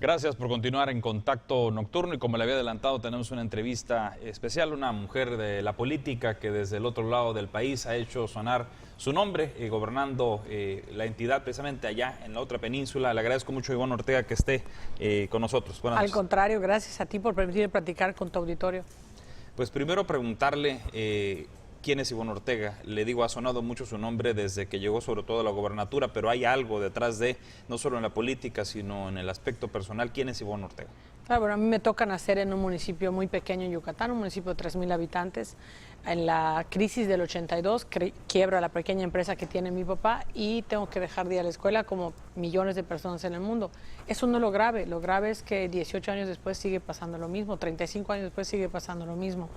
Gracias por continuar en Contacto Nocturno y como le había adelantado tenemos una entrevista especial, una mujer de la política que desde el otro lado del país ha hecho sonar su nombre gobernando la entidad precisamente allá en la otra península. Le agradezco mucho a Ivonne Ortega que esté con nosotros. Buenas noches. Al contrario, gracias a ti por permitirme platicar con tu auditorio. Pues primero preguntarle quién es Ivonne Ortega. Le digo, ha sonado mucho su nombre desde que llegó sobre todo a la gobernatura, pero hay algo detrás de, no solo en la política, sino en el aspecto personal. ¿Quién es Ivonne Ortega? Claro, bueno, a mí me toca nacer en un municipio muy pequeño en Yucatán, un municipio de 3,000 habitantes. En la crisis del 82 quiebra la pequeña empresa que tiene mi papá y tengo que dejar de ir a la escuela como millones de personas en el mundo. Eso no es lo grave es que 18 años después sigue pasando lo mismo, 35 años después sigue pasando lo mismo.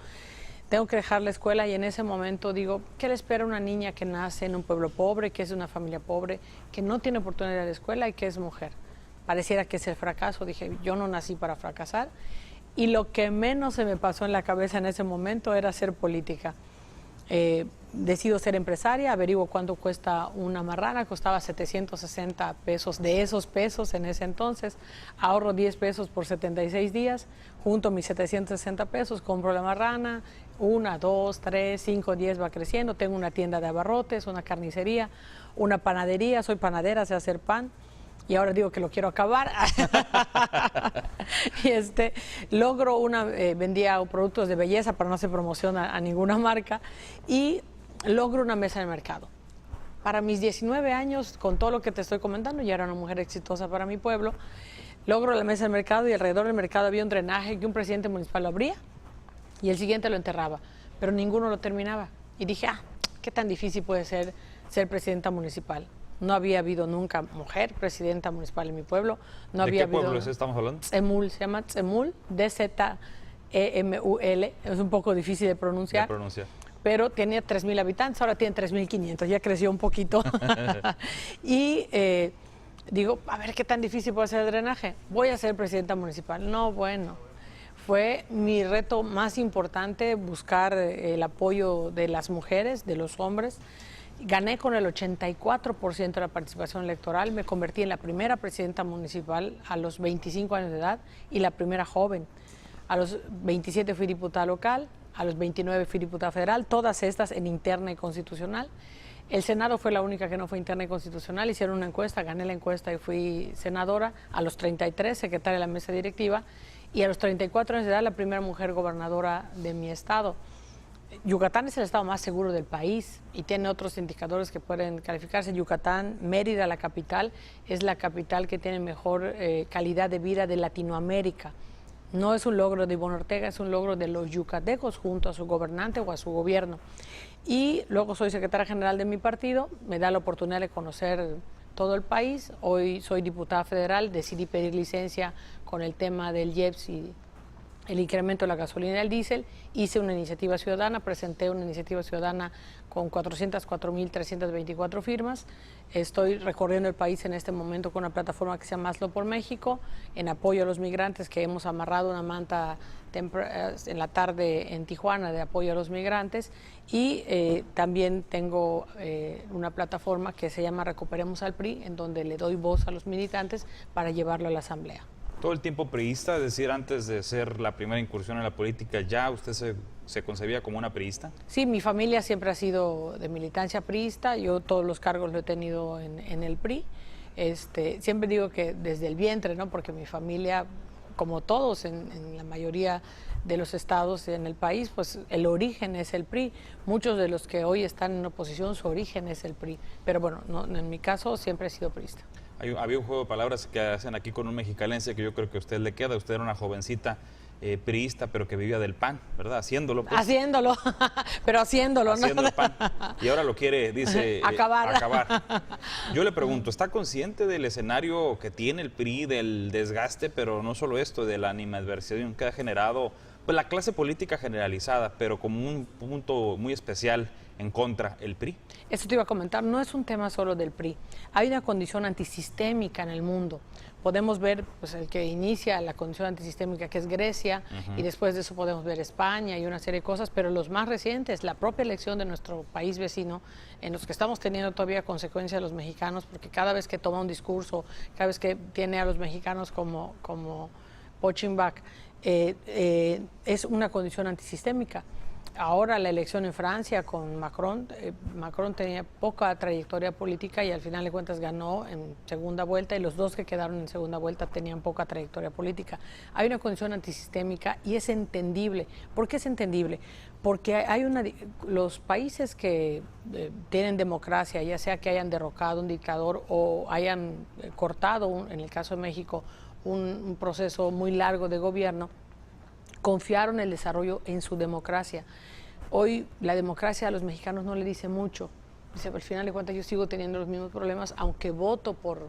Tengo que dejar la escuela y en ese momento digo, ¿qué le espera a una niña que nace en un pueblo pobre, que es de una familia pobre, que no tiene oportunidad de ir a la escuela y que es mujer? Pareciera que es el fracaso. Dije, yo no nací para fracasar. Y lo que menos se me pasó en la cabeza en ese momento era hacer política. Decido ser empresaria, averiguo cuánto cuesta una marrana, costaba 760 pesos, de esos pesos en ese entonces, ahorro 10 pesos por 76 días, junto mis 760 pesos, compro la marrana, 1, 2, 3, 5, 10 va creciendo, tengo una tienda de abarrotes, una carnicería, una panadería, soy panadera, sé hacer pan. Y ahora digo que lo quiero acabar. Y logro vendía productos de belleza para no hacer promoción a ninguna marca y logro una mesa en el mercado. Para mis 19 años, con todo lo que te estoy comentando, ya era una mujer exitosa para mi pueblo, logro la mesa del mercado y alrededor del mercado había un drenaje que un presidente municipal lo abría y el siguiente lo enterraba, pero ninguno lo terminaba. Y dije, ¿qué tan difícil puede ser presidenta municipal? No había habido nunca mujer presidenta municipal en mi pueblo. No ¿De había qué pueblo estamos hablando? Tzemul, se llama Tzemul, D-Z-E-M-U-L. Es un poco difícil de pronunciar. Pero tenía 3,000 habitantes, ahora tiene 3,500, ya creció un poquito. Y digo, a ver qué tan difícil puede ser el drenaje. Voy a ser presidenta municipal. No, bueno. Fue mi reto más importante buscar el apoyo de las mujeres, de los hombres. Gané con el 84% de la participación electoral, me convertí en la primera presidenta municipal a los 25 años de edad y la primera joven. A los 27 fui diputada local, a los 29 fui diputada federal, todas estas en interna y constitucional. El Senado fue la única que no fue interna y constitucional, hicieron una encuesta, gané la encuesta y fui senadora. A los 33, secretaria de la mesa directiva, y a los 34 años de edad, la primera mujer gobernadora de mi estado. Yucatán es el estado más seguro del país y tiene otros indicadores que pueden calificarse. Yucatán, Mérida, la capital, es la capital que tiene mejor calidad de vida de Latinoamérica. No es un logro de Ivonne Ortega, es un logro de los yucatecos junto a su gobernante o a su gobierno. Y luego soy secretaria general de mi partido, me da la oportunidad de conocer todo el país. Hoy soy diputada federal, decidí pedir licencia con el tema del IEPS y el incremento de la gasolina y el diésel, hice una iniciativa ciudadana, presenté una iniciativa ciudadana con 404,324 firmas. Estoy recorriendo el país en este momento con una plataforma que se llama Hazlo por México, en apoyo a los migrantes, que hemos amarrado una manta en la tarde en Tijuana de apoyo a los migrantes, y también tengo una plataforma que se llama Recuperemos al PRI, en donde le doy voz a los militantes para llevarlo a la asamblea. Todo el tiempo priista, es decir, antes de ser la primera incursión en la política, ¿ya usted se concebía como una priista? Sí, mi familia siempre ha sido de militancia priista, yo todos los cargos lo he tenido en el PRI. Siempre digo que desde el vientre, ¿no? Porque mi familia, como todos en la mayoría de los estados en el país, pues el origen es el PRI. Muchos de los que hoy están en oposición, su origen es el PRI. Pero bueno, no, en mi caso siempre he sido priista. Había un juego de palabras que hacen aquí con un mexicalense que yo creo que a usted le queda. Usted era una jovencita priista, pero que vivía del pan, ¿verdad? Haciéndolo. Pues. Haciéndolo, pero haciéndolo. Haciendo el pan. Y ahora lo quiere, dice, acabar. Yo le pregunto, ¿está consciente del escenario que tiene el PRI, del desgaste, pero no solo esto, de la animadversión que ha generado pues, la clase política generalizada, pero como un punto muy especial en contra el PRI. Eso te iba a comentar, no es un tema solo del PRI. Hay una condición antisistémica en el mundo. Podemos ver pues, el que inicia la condición antisistémica, que es Grecia, y después de eso podemos ver España y una serie de cosas, pero los más recientes, la propia elección de nuestro país vecino, en los que estamos teniendo todavía consecuencias los mexicanos, porque cada vez que toma un discurso, cada vez que tiene a los mexicanos como punching bag, es una condición antisistémica. Ahora la elección en Francia con Macron, Macron tenía poca trayectoria política y al final de cuentas ganó en segunda vuelta, y los dos que quedaron en segunda vuelta tenían poca trayectoria política. Hay una condición antisistémica y es entendible. ¿Por qué es entendible? Porque hay los países que tienen democracia, ya sea que hayan derrocado un dictador o hayan cortado, en el caso de México, un proceso muy largo de gobierno, confiaron el desarrollo en su democracia. Hoy la democracia a los mexicanos no le dice mucho. Dice, al final de cuentas yo sigo teniendo los mismos problemas, aunque voto por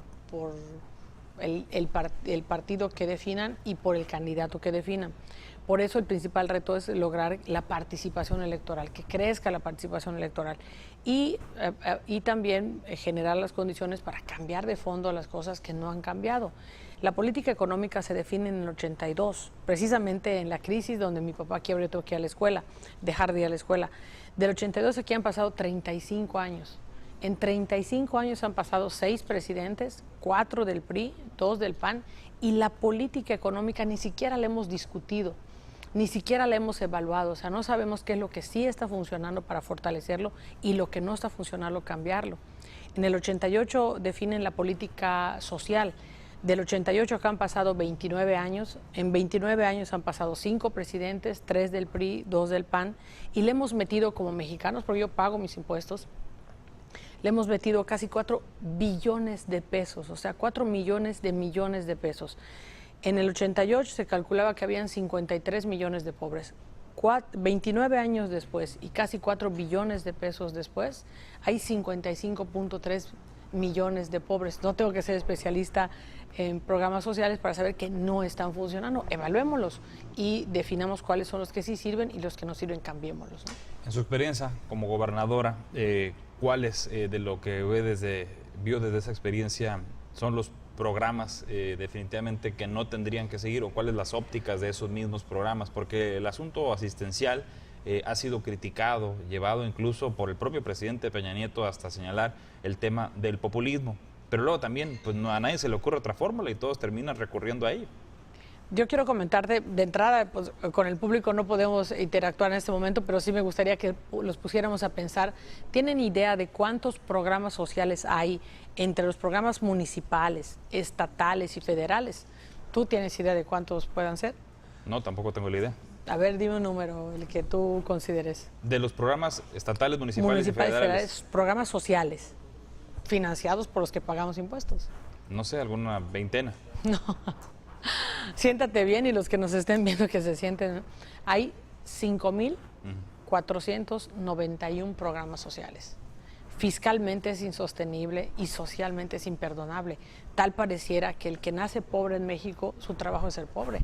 el partido que definan y por el candidato que definan. Por eso el principal reto es lograr la participación electoral, que crezca la participación electoral y también generar las condiciones para cambiar de fondo las cosas que no han cambiado. La política económica se define en el 82, precisamente en la crisis donde mi papá quiebre tuvo que ir a la escuela, dejar de ir a la escuela. Del 82 aquí han pasado 35 años. En 35 años han pasado 6 presidentes, 4 del PRI, 2 del PAN, y la política económica ni siquiera la hemos discutido, ni siquiera la hemos evaluado. O sea, no sabemos qué es lo que sí está funcionando para fortalecerlo y lo que no está funcionando, cambiarlo. En el 88 definen la política social. Del 88 acá han pasado 29 años, en 29 años han pasado 5 presidentes, 3 del PRI, 2 del PAN, y le hemos metido como mexicanos, porque yo pago mis impuestos, le hemos metido casi 4 billones de pesos, o sea, 4 millones de pesos. En el 88 se calculaba que habían 53 millones de pobres. 29 años después y casi 4 billones de pesos después, hay 55.3 millones de pobres. No tengo que ser especialista en programas sociales para saber que no están funcionando. Evaluémoslos y definamos cuáles son los que sí sirven y los que no sirven, cambiémoslos, ¿no? En su experiencia como gobernadora, ¿cuáles de lo que vio desde esa experiencia son los programas definitivamente que no tendrían que seguir, o cuáles las ópticas de esos mismos programas? Porque el asunto asistencial ha sido criticado, llevado incluso por el propio presidente Peña Nieto hasta señalar el tema del populismo. Pero luego también pues, a nadie se le ocurre otra fórmula y todos terminan recurriendo a ello. Yo quiero comentarte de entrada, pues, con el público no podemos interactuar en este momento, pero sí me gustaría que los pusiéramos a pensar. ¿Tienen idea de cuántos programas sociales hay entre los programas municipales, estatales y federales? ¿Tú tienes idea de cuántos puedan ser? No, tampoco tengo la idea. A ver, dime un número, el que tú consideres. De los programas estatales, municipales y federales. Programas sociales, financiados por los que pagamos impuestos. No sé, alguna veintena. No. Siéntate bien y los que nos estén viendo que se sienten. Hay 5.491 programas sociales. Fiscalmente es insostenible y socialmente es imperdonable. Tal pareciera que el que nace pobre en México, su trabajo es ser pobre.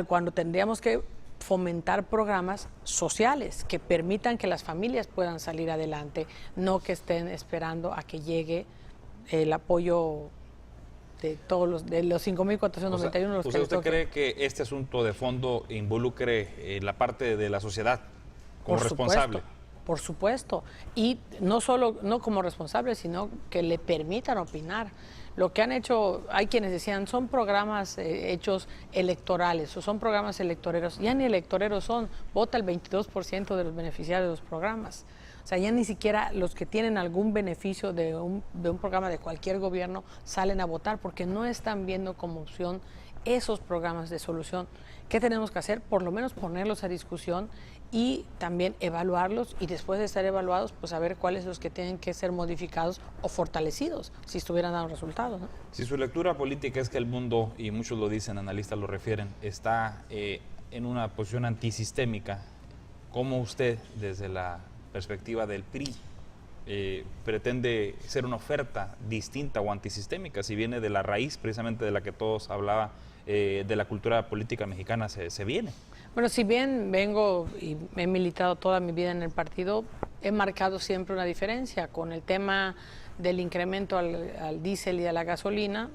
Cuando tendríamos que fomentar programas sociales que permitan que las familias puedan salir adelante, no que estén esperando a que llegue el apoyo de todos los 5.491. ¿Usted cree que este asunto de fondo involucre la parte de la sociedad como responsable? Por supuesto, y no solo no como responsable, sino que le permitan opinar. Lo que han hecho, hay quienes decían, son programas hechos electorales o son programas electoreros. Ya ni electoreros son, vota el 22% de los beneficiarios de los programas. O sea, ya ni siquiera los que tienen algún beneficio de un programa de cualquier gobierno salen a votar porque no están viendo como opción esos programas de solución. ¿Qué tenemos que hacer? Por lo menos ponerlos a discusión y también evaluarlos, y después de estar evaluados, pues saber cuáles los que tienen que ser modificados o fortalecidos si estuvieran dando resultados, ¿no? Si su lectura política es que el mundo, y muchos lo dicen, analistas lo refieren, está en una posición antisistémica, ¿cómo usted, desde la perspectiva del PRI, pretende ser una oferta distinta o antisistémica, si viene de la raíz precisamente de la que todos hablaba, de la cultura política mexicana se viene? Bueno, si bien vengo y he militado toda mi vida en el partido, he marcado siempre una diferencia con el tema del incremento al diésel y a la gasolina.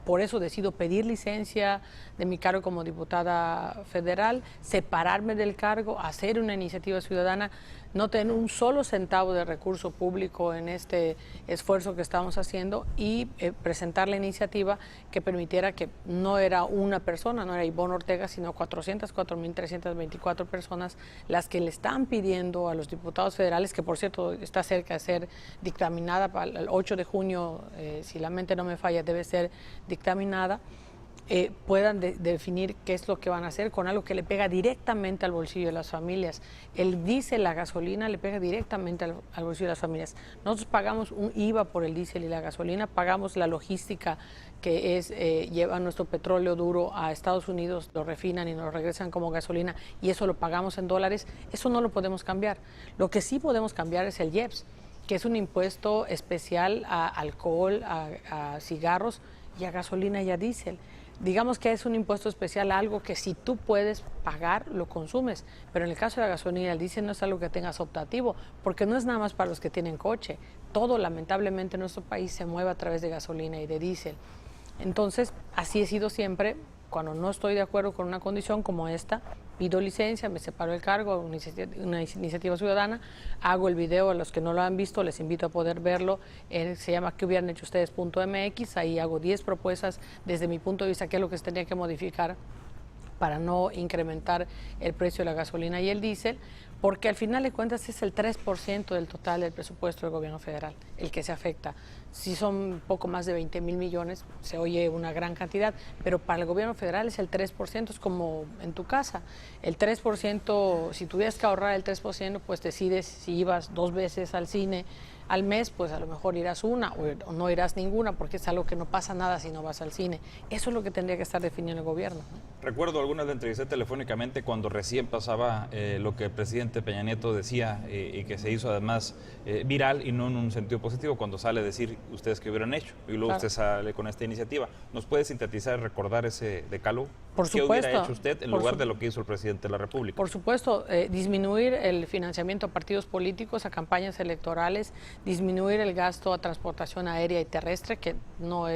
Por eso decido pedir licencia de mi cargo como diputada federal, separarme del cargo, hacer una iniciativa ciudadana, no tener un solo centavo de recurso público en este esfuerzo que estamos haciendo y presentar la iniciativa que permitiera que no era una persona, no era Ivonne Ortega, sino 404.324 personas las que le están pidiendo a los diputados federales, que por cierto está cerca de ser dictaminada para el 8 de junio, si la mente no me falla, debe ser dictaminada, puedan definir qué es lo que van a hacer con algo que le pega directamente al bolsillo de las familias. El diésel, la gasolina, le pega directamente al bolsillo de las familias. Nosotros pagamos un IVA por el diésel y la gasolina, pagamos la logística que es lleva nuestro petróleo duro a Estados Unidos, lo refinan y nos lo regresan como gasolina, y eso lo pagamos en dólares. Eso no lo podemos cambiar. Lo que sí podemos cambiar es el IEPS, que es un impuesto especial a alcohol, a cigarros y a gasolina y a diésel. Digamos que es un impuesto especial a algo que si tú puedes pagar, lo consumes. Pero en el caso de la gasolina y el diésel no es algo que tengas optativo, porque no es nada más para los que tienen coche. Todo, lamentablemente, en nuestro país se mueve a través de gasolina y de diésel. Entonces, así he sido siempre. Cuando no estoy de acuerdo con una condición como esta, pido licencia, me separo del cargo, una iniciativa ciudadana, hago el video. A los que no lo han visto, les invito a poder verlo. Se llama ¿Qué hubieran hecho ustedes?.mx. Ahí hago 10 propuestas desde mi punto de vista, qué es lo que se tenía que modificar para no incrementar el precio de la gasolina y el diésel, porque al final de cuentas es el 3% del total del presupuesto del gobierno federal el que se afecta. Si son poco más de 20,000 millones, se oye una gran cantidad, pero para el gobierno federal es el 3%, es como en tu casa. El 3%, si tuvieras que ahorrar el 3%, pues decides si ibas 2 veces al cine al mes, pues a lo mejor irás una o no irás ninguna, porque es algo que no pasa nada si no vas al cine. Eso es lo que tendría que estar definiendo el gobierno, ¿no? Recuerdo algunas de entrevisté telefónicamente cuando recién pasaba lo que el presidente Peña Nieto decía y que se hizo además viral y no en un sentido positivo, cuando sale a decir ustedes qué hubieran hecho y luego claro, usted sale con esta iniciativa. ¿Nos puede sintetizar y recordar ese decálogo? Por supuesto. ¿Qué hubiera hecho usted en lugar de lo que hizo el presidente de la República? Por supuesto, disminuir el financiamiento a partidos políticos, a campañas electorales, disminuir el gasto a transportación aérea y terrestre, que no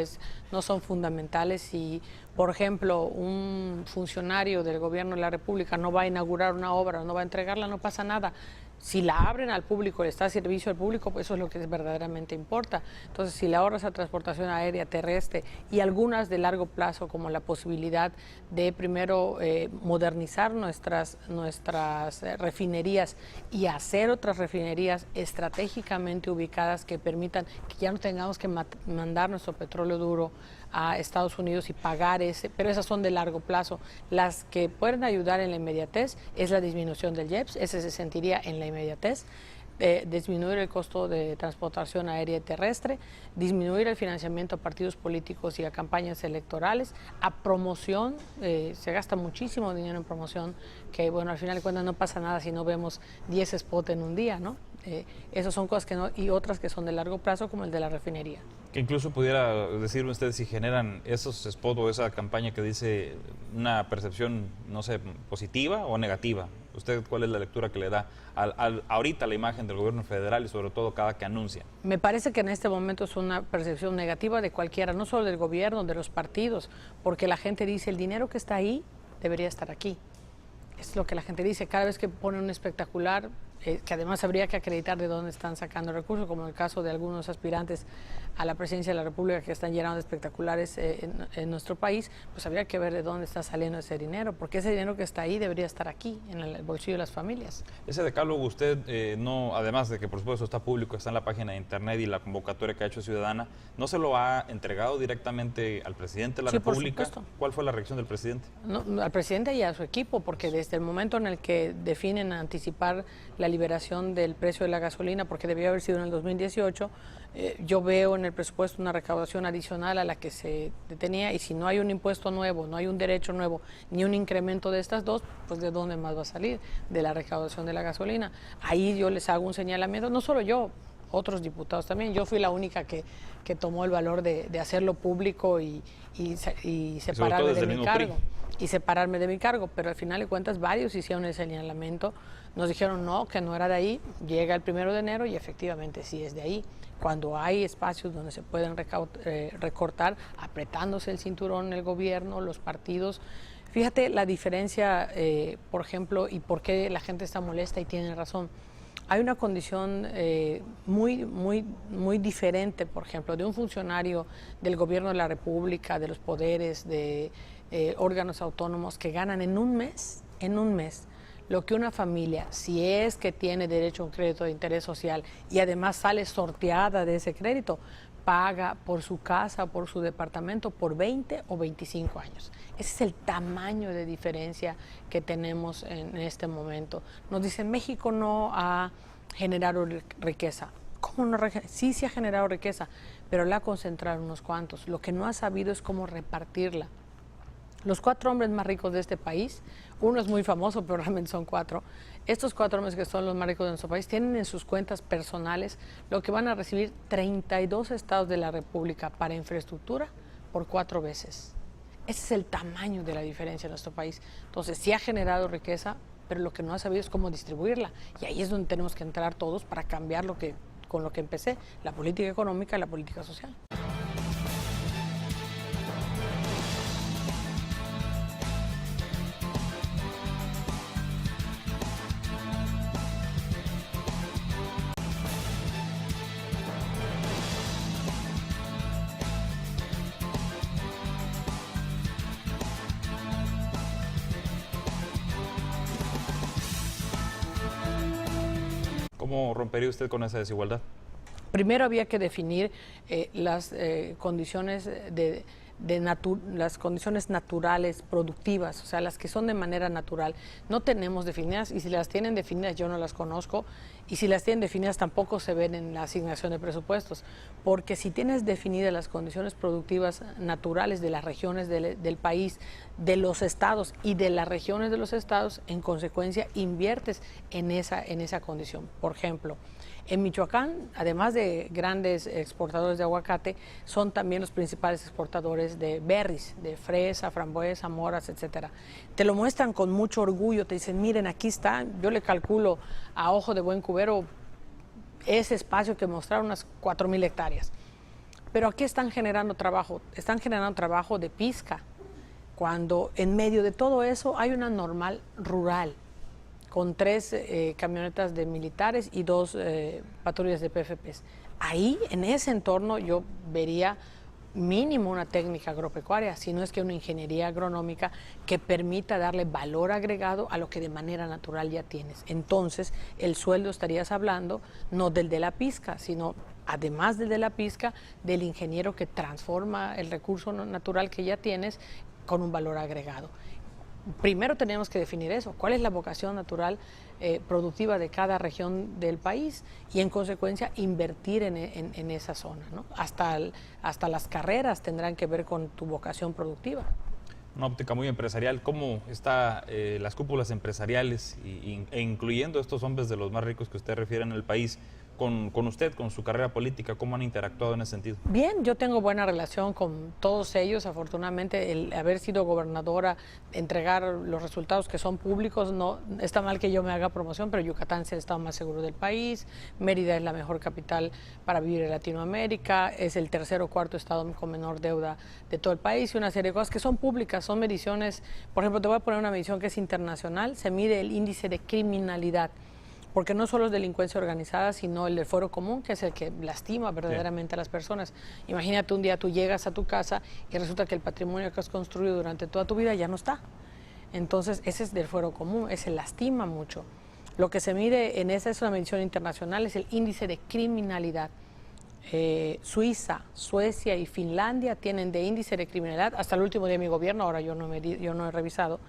son fundamentales. Y, por ejemplo, un funcionario del gobierno de la República no va a inaugurar una obra, no va a entregarla, no pasa nada. Si la abren al público, le está a servicio al público, pues eso es lo que verdaderamente importa. Entonces, si le ahorras a transportación aérea, terrestre y algunas de largo plazo, como la posibilidad de primero modernizar nuestras refinerías y hacer otras refinerías estratégicamente ubicadas que permitan que ya no tengamos que mandar nuestro petróleo duro a Estados Unidos y pagar pero esas son de largo plazo. Las que pueden ayudar en la inmediatez es la disminución del IEPS, ese se sentiría en la inmediatez, disminuir el costo de transportación aérea y terrestre, disminuir el financiamiento a partidos políticos y a campañas electorales, a promoción, se gasta muchísimo dinero en promoción, que bueno, al final de cuentas no pasa nada si no vemos 10 spots en un día, ¿no? Esas son cosas que no, y otras que son de largo plazo, como el de la refinería. Que incluso pudiera decirme usted si generan esos spots o esa campaña que dice una percepción, no sé, positiva o negativa. ¿Usted cuál es la lectura que le da ahorita a la imagen del gobierno federal y sobre todo cada que anuncia? Me parece que en este momento es una percepción negativa de cualquiera, no solo del gobierno, de los partidos, porque la gente dice el dinero que está ahí debería estar aquí. Es lo que la gente dice cada vez que pone un espectacular, que además habría que acreditar de dónde están sacando recursos, como en el caso de algunos aspirantes a la presidencia de la República que están llenando de espectaculares en nuestro país, pues habría que ver de dónde está saliendo ese dinero, porque ese dinero que está ahí debería estar aquí, en el bolsillo de las familias. Ese decálogo usted, no, además de que por supuesto está público, está en la página de internet y la convocatoria que ha hecho Ciudadana, ¿no se lo ha entregado directamente al presidente de la República? Por supuesto. ¿Cuál fue la reacción del presidente? No, al presidente y a su equipo, porque desde el momento en el que definen anticipar la liberación del precio de la gasolina, porque debió haber sido en el 2018, yo veo en el presupuesto una recaudación adicional a la que se tenía, y si no hay un impuesto nuevo, no hay un derecho nuevo, ni un incremento de estas dos, pues ¿de dónde más va a salir? De la recaudación de la gasolina. Ahí yo les hago un señalamiento, no solo yo, otros diputados también. Yo fui la única que tomó el valor de hacerlo público y separarme de mi cargo. y separarme de mi cargo, pero al final de cuentas varios hicieron el señalamiento, nos dijeron no, que no era de ahí, llega el 1 de enero y efectivamente sí es de ahí. Cuando hay espacios donde se pueden recortar, apretándose el cinturón el gobierno, los partidos. Fíjate la diferencia, por ejemplo, y por qué la gente está molesta y tiene razón. Hay una condición muy diferente, por ejemplo, de un funcionario del gobierno de la República, de los poderes, de órganos autónomos que ganan en un mes, lo que una familia, si es que tiene derecho a un crédito de interés social y además sale sorteada de ese crédito, paga por su casa, por su departamento, por 20 o 25 años. Ese es el tamaño de diferencia que tenemos en este momento. Nos dicen, México no ha generado riqueza. ¿Cómo no? Sí, sí ha generado riqueza, pero la ha concentrado en unos cuantos. Lo que no ha sabido es cómo repartirla. Los 4 hombres más ricos de este país, uno es muy famoso, pero realmente son 4. Estos 4 hombres que son los más ricos de nuestro país tienen en sus cuentas personales lo que van a recibir 32 estados de la República para infraestructura por 4 veces. Ese es el tamaño de la diferencia en nuestro país. Entonces, sí ha generado riqueza, pero lo que no ha sabido es cómo distribuirla. Y ahí es donde tenemos que entrar todos para cambiar con lo que empecé, la política económica y la política social. ¿Cómo rompería usted con esa desigualdad? Primero había que definir las condiciones las condiciones naturales, productivas, o sea, las que son de manera natural. No tenemos definidas, y si las tienen definidas yo no las conozco, y si las tienen definidas tampoco se ven en la asignación de presupuestos, porque si tienes definidas las condiciones productivas naturales de las regiones del país, de los estados y de las regiones de los estados, en consecuencia inviertes en esa condición. Por ejemplo, en Michoacán, además de grandes exportadores de aguacate, son también los principales exportadores de berries, de fresa, frambuesa, moras, etcétera. Te lo muestran con mucho orgullo, te dicen, miren, aquí está, yo le calculo a ojo de buen cubero ese espacio que mostraron unas 4,000 hectáreas. Pero aquí están generando trabajo de pizca, cuando en medio de todo eso hay una normal rural, con 3 camionetas de militares y 2 patrullas de PFPs. Ahí, en ese entorno, yo vería mínimo una técnica agropecuaria, si no es que una ingeniería agronómica que permita darle valor agregado a lo que de manera natural ya tienes. Entonces, el sueldo estarías hablando no del de la pizca, sino además del de la pizca, del ingeniero que transforma el recurso natural que ya tienes con un valor agregado. Primero tenemos que definir eso, cuál es la vocación natural productiva de cada región del país y en consecuencia invertir en esa zona, ¿no? Hasta las carreras tendrán que ver con tu vocación productiva. Una óptica muy empresarial. ¿Cómo están las cúpulas empresariales e incluyendo estos hombres de los más ricos que usted refiere en el país? Con usted, con su carrera política, ¿cómo han interactuado en ese sentido? Bien, yo tengo buena relación con todos ellos. Afortunadamente, el haber sido gobernadora, entregar los resultados que son públicos, no está mal que yo me haga promoción, pero Yucatán es el estado más seguro del país, Mérida es la mejor capital para vivir en Latinoamérica, es el 3er o 4.º estado con menor deuda de todo el país y una serie de cosas que son públicas, son mediciones. Por ejemplo, te voy a poner una medición que es internacional, se mide el índice de criminalidad, porque no solo es delincuencia organizada, sino el del fuero común, que es el que lastima verdaderamente a las personas. Imagínate un día tú llegas a tu casa y resulta que el patrimonio que has construido durante toda tu vida ya no está. Entonces, ese es del fuero común, ese lastima mucho. Lo que se mide en esa es una medición internacional, es el índice de criminalidad. Suiza, Suecia y Finlandia tienen de índice de criminalidad, hasta el último día de mi gobierno, ahora yo no he revisado,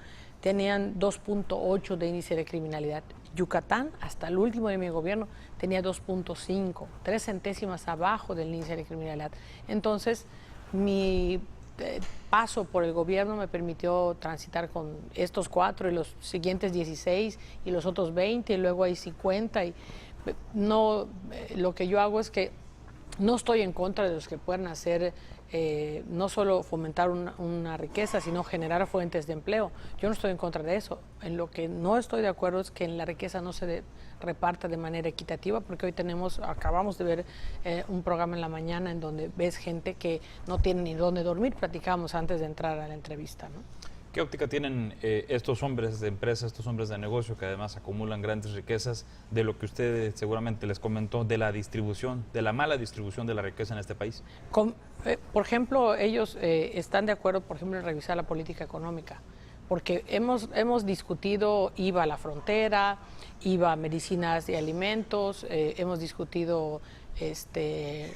tenían 2.8 de índice de criminalidad. Yucatán, hasta el último de mi gobierno, tenía 2.5, 3 centésimas abajo del índice de criminalidad. Entonces, mi paso por el gobierno me permitió transitar con estos 4 y los siguientes 16 y los otros 20 y luego hay 50. Lo que yo hago es que no estoy en contra de los que puedan hacer no solo fomentar una riqueza, sino generar fuentes de empleo. Yo no estoy en contra de eso. En lo que no estoy de acuerdo es que la riqueza no se reparta de manera equitativa, porque hoy acabamos de ver un programa en la mañana en donde ves gente que no tiene ni dónde dormir. Platicábamos antes de entrar a la entrevista, ¿no? ¿Qué óptica tienen estos hombres de empresa, estos hombres de negocio que además acumulan grandes riquezas de lo que usted seguramente les comentó de la distribución, de la mala distribución de la riqueza en este país? Por ejemplo, ellos están de acuerdo, por ejemplo, en revisar la política económica, porque hemos discutido IVA a la frontera, IVA a medicinas y alimentos, hemos discutido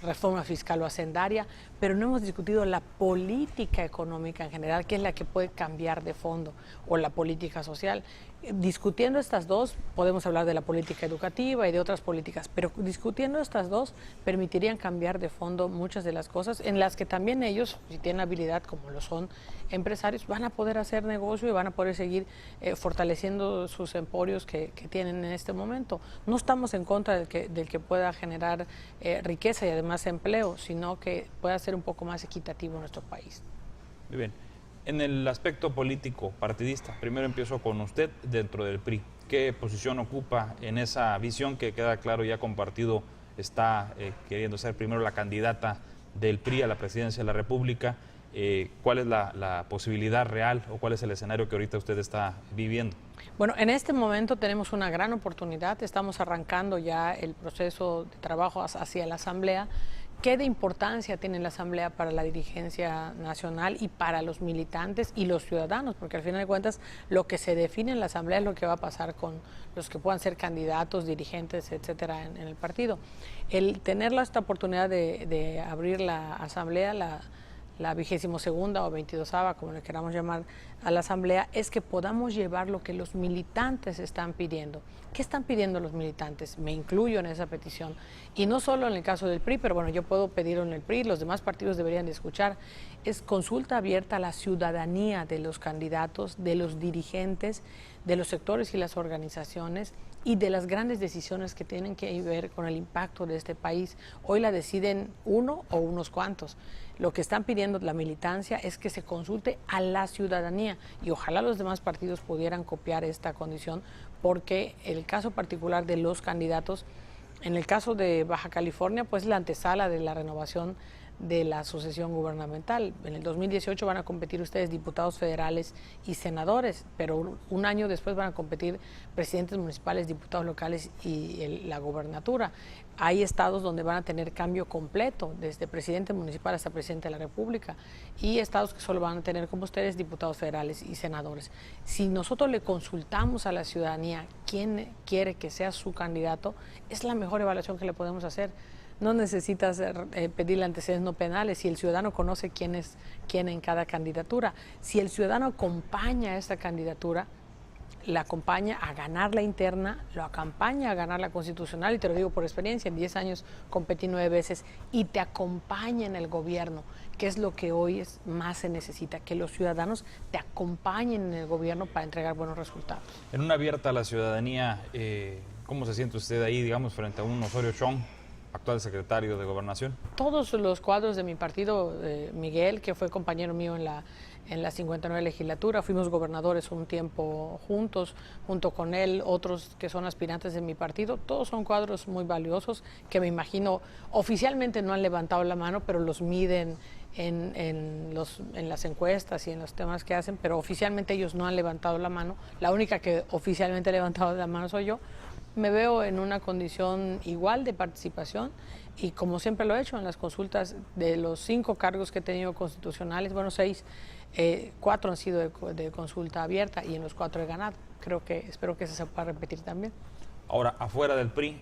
reforma fiscal o hacendaria, pero no hemos discutido la política económica en general, que es la que puede cambiar de fondo, o la política social. Discutiendo estas dos, podemos hablar de la política educativa y de otras políticas, pero discutiendo estas dos permitirían cambiar de fondo muchas de las cosas en las que también ellos, si tienen habilidad como lo son empresarios, van a poder hacer negocio y van a poder seguir fortaleciendo sus emporios que tienen en este momento. No estamos en contra del que pueda generar riqueza y además empleo, sino que pueda ser un poco más equitativo en nuestro país. Muy bien. En el aspecto político partidista, primero empiezo con usted dentro del PRI. ¿Qué posición ocupa en esa visión que queda claro ya compartido? Está queriendo ser primero la candidata del PRI a la presidencia de la República. ¿Cuál es la posibilidad real o cuál es el escenario que ahorita usted está viviendo? Bueno, en este momento tenemos una gran oportunidad. Estamos arrancando ya el proceso de trabajo hacia la Asamblea. ¿Qué de importancia tiene la Asamblea para la dirigencia nacional y para los militantes y los ciudadanos? Porque al final de cuentas lo que se define en la Asamblea es lo que va a pasar con los que puedan ser candidatos, dirigentes, etcétera, en el partido. El tener esta oportunidad de abrir la Asamblea, la 22ª o 22ª, como le queramos llamar, a la Asamblea, es que podamos llevar lo que los militantes están pidiendo. ¿Qué están pidiendo los militantes? Me incluyo en esa petición. Y no solo en el caso del PRI, pero bueno, yo puedo pedirlo en el PRI, los demás partidos deberían de escuchar. Es consulta abierta a la ciudadanía de los candidatos, de los dirigentes, de los sectores y las organizaciones y de las grandes decisiones que tienen que ver con el impacto de este país. Hoy la deciden uno o unos cuantos. Lo que están pidiendo la militancia es que se consulte a la ciudadanía y ojalá los demás partidos pudieran copiar esta condición, porque el caso particular de los candidatos, en el caso de Baja California, pues la antesala de la renovación de la sucesión gubernamental. En el 2018 van a competir ustedes diputados federales y senadores, pero un año después van a competir presidentes municipales, diputados locales y la gobernatura. Hay estados donde van a tener cambio completo, desde presidente municipal hasta presidente de la República, y estados que solo van a tener, como ustedes, diputados federales y senadores. Si nosotros le consultamos a la ciudadanía quién quiere que sea su candidato, es la mejor evaluación que le podemos hacer. No necesitas pedirle antecedentes no penales si el ciudadano conoce quién es quién en cada candidatura. Si el ciudadano acompaña a esta candidatura, la acompaña a ganar la interna, lo acompaña a ganar la constitucional, y te lo digo por experiencia, en 10 años competí 9 veces, y te acompaña en el gobierno, que es lo que hoy más se necesita, que los ciudadanos te acompañen en el gobierno para entregar buenos resultados. En una abierta a la ciudadanía, ¿cómo se siente usted ahí, digamos, frente a un Osorio Chong, actual secretario de Gobernación? Todos los cuadros de mi partido, Miguel, que fue compañero mío en la 59 legislatura, fuimos gobernadores un tiempo juntos, junto con él, otros que son aspirantes de mi partido, todos son cuadros muy valiosos que me imagino oficialmente no han levantado la mano, pero los miden en las encuestas y en los temas que hacen, pero oficialmente ellos no han levantado la mano. La única que oficialmente ha levantado la mano soy yo. Me veo en una condición igual de participación y, como siempre lo he hecho en las consultas, de los 5 cargos que he tenido constitucionales, bueno, 6, 4 han sido de consulta abierta y en los 4 he ganado. Espero que eso se pueda repetir también. Ahora, afuera del PRI,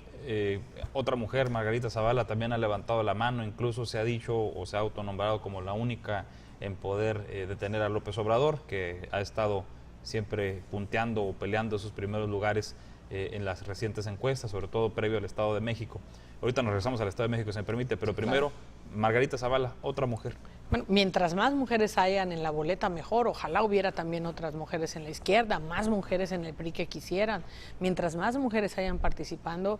otra mujer, Margarita Zavala, también ha levantado la mano, incluso se ha dicho o se ha autonombrado como la única en poder detener a López Obrador, que ha estado siempre punteando o peleando esos primeros lugares en las recientes encuestas, sobre todo previo al Estado de México. Ahorita nos regresamos al Estado de México, si me permite, pero primero, claro. Margarita Zavala, otra mujer. Bueno, mientras más mujeres hayan en la boleta, mejor. Ojalá hubiera también otras mujeres en la izquierda, más mujeres en el PRI que quisieran. Mientras más mujeres hayan participando,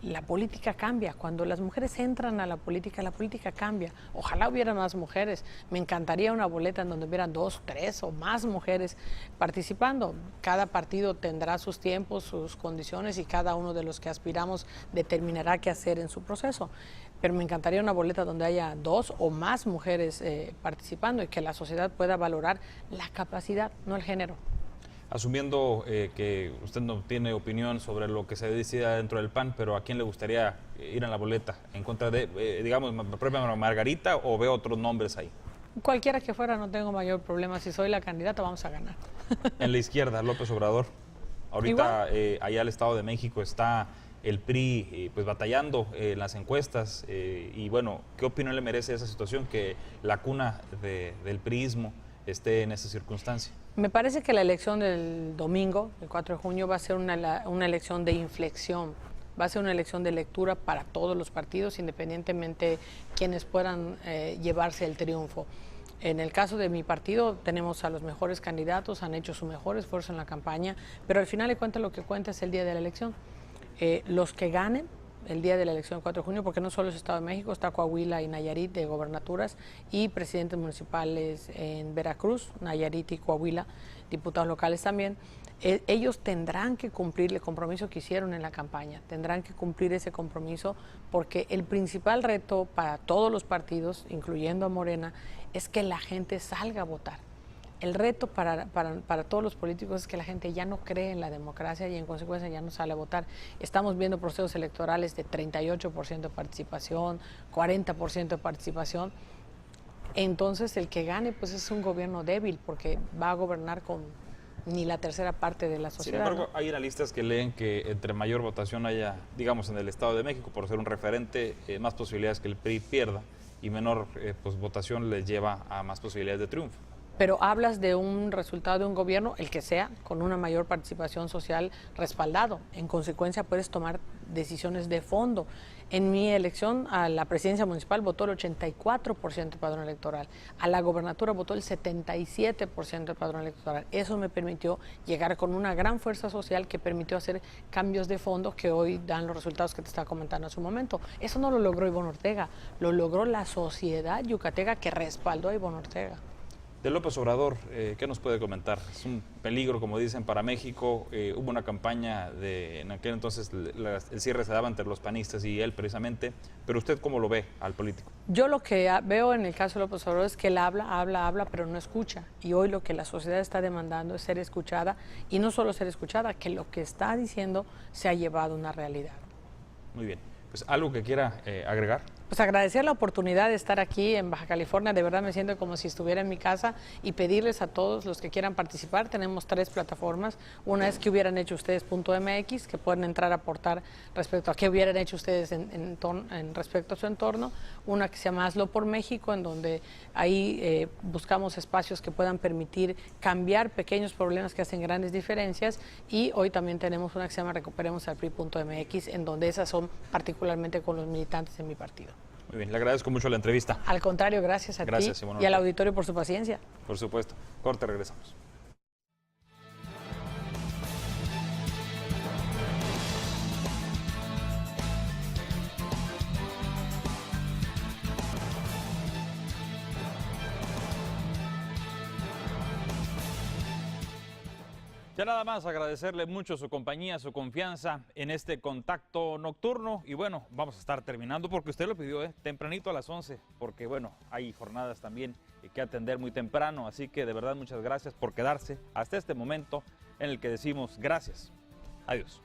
la política cambia. Cuando las mujeres entran a la política cambia. Ojalá hubiera más mujeres. Me encantaría una boleta en donde hubieran 2, 3 o más mujeres participando. Cada partido tendrá sus tiempos, sus condiciones y cada uno de los que aspiramos determinará qué hacer en su proceso. Pero me encantaría una boleta donde haya 2 o más mujeres participando y que la sociedad pueda valorar la capacidad, no el género. Asumiendo que usted no tiene opinión sobre lo que se decida dentro del PAN, pero ¿a quién le gustaría ir en la boleta? ¿En contra de, digamos, propia Margarita o veo otros nombres ahí? Cualquiera que fuera, no tengo mayor problema. Si soy la candidata, vamos a ganar. En la izquierda, López Obrador. Ahorita allá el Estado de México está el PRI pues batallando en las encuestas y bueno, ¿qué opinión le merece esa situación que la cuna del priismo esté en esa circunstancia? Me parece que la elección del domingo, el 4 de junio, va a ser una elección de inflexión, va a ser una elección de lectura para todos los partidos, independientemente quienes puedan llevarse el triunfo. En el caso de mi partido tenemos a los mejores candidatos, han hecho su mejor esfuerzo en la campaña, pero al final de cuentas lo que cuenta es el día de la elección. Los que ganen el día de la elección del 4 de junio, porque no solo es Estado de México, está Coahuila y Nayarit de gobernaturas y presidentes municipales en Veracruz, Nayarit y Coahuila, diputados locales también. Ellos tendrán que cumplir el compromiso que hicieron en la campaña, tendrán que cumplir ese compromiso porque el principal reto para todos los partidos, incluyendo a Morena, es que la gente salga a votar. El reto para todos los políticos es que la gente ya no cree en la democracia y en consecuencia ya no sale a votar. Estamos viendo procesos electorales de 38% de participación, 40% de participación. Entonces el que gane pues es un gobierno débil porque va a gobernar con ni la tercera parte de la sociedad. Sin embargo, hay analistas que leen que entre mayor votación haya, digamos, en el Estado de México, por ser un referente, más posibilidades que el PRI pierda y menor pues, votación les lleva a más posibilidades de triunfo. Pero hablas de un resultado de un gobierno, el que sea, con una mayor participación social respaldado. En consecuencia, puedes tomar decisiones de fondo. En mi elección a la presidencia municipal votó el 84% del padrón electoral. A la gobernatura votó el 77% del padrón electoral. Eso me permitió llegar con una gran fuerza social que permitió hacer cambios de fondo que hoy dan los resultados que te estaba comentando hace un momento. Eso no lo logró Ivonne Ortega, lo logró la sociedad yucateca que respaldó a Ivonne Ortega. De López Obrador, ¿qué nos puede comentar? Es un peligro, como dicen, para México. Hubo una campaña en aquel entonces, el cierre se daba entre los panistas y él precisamente, pero ¿usted cómo lo ve al político? Yo lo que veo en el caso de López Obrador es que él habla, pero no escucha. Y hoy lo que la sociedad está demandando es ser escuchada, y no solo ser escuchada, que lo que está diciendo se ha llevado a una realidad. Muy bien. Pues, ¿algo que quiera agregar? Pues agradecer la oportunidad de estar aquí en Baja California, de verdad me siento como si estuviera en mi casa y pedirles a todos los que quieran participar, tenemos 3 plataformas, una es que hubieran hecho ustedes.mx, que pueden entrar a aportar respecto a qué hubieran hecho ustedes en respecto a su entorno, una que se llama Hazlo por México, en donde ahí buscamos espacios que puedan permitir cambiar pequeños problemas que hacen grandes diferencias, y hoy también tenemos una que se llama Recuperemos al PRI.mx, en donde esas son particularmente con los militantes de mi partido. Muy bien, le agradezco mucho la entrevista. Al contrario, gracias a ti y al auditorio por su paciencia. Por supuesto. Corte, regresamos. Ya nada más agradecerle mucho su compañía, su confianza en este contacto nocturno. Y bueno, vamos a estar terminando porque usted lo pidió, tempranito a las 11, porque bueno, hay jornadas también que atender muy temprano. Así que de verdad muchas gracias por quedarse hasta este momento en el que decimos gracias. Adiós.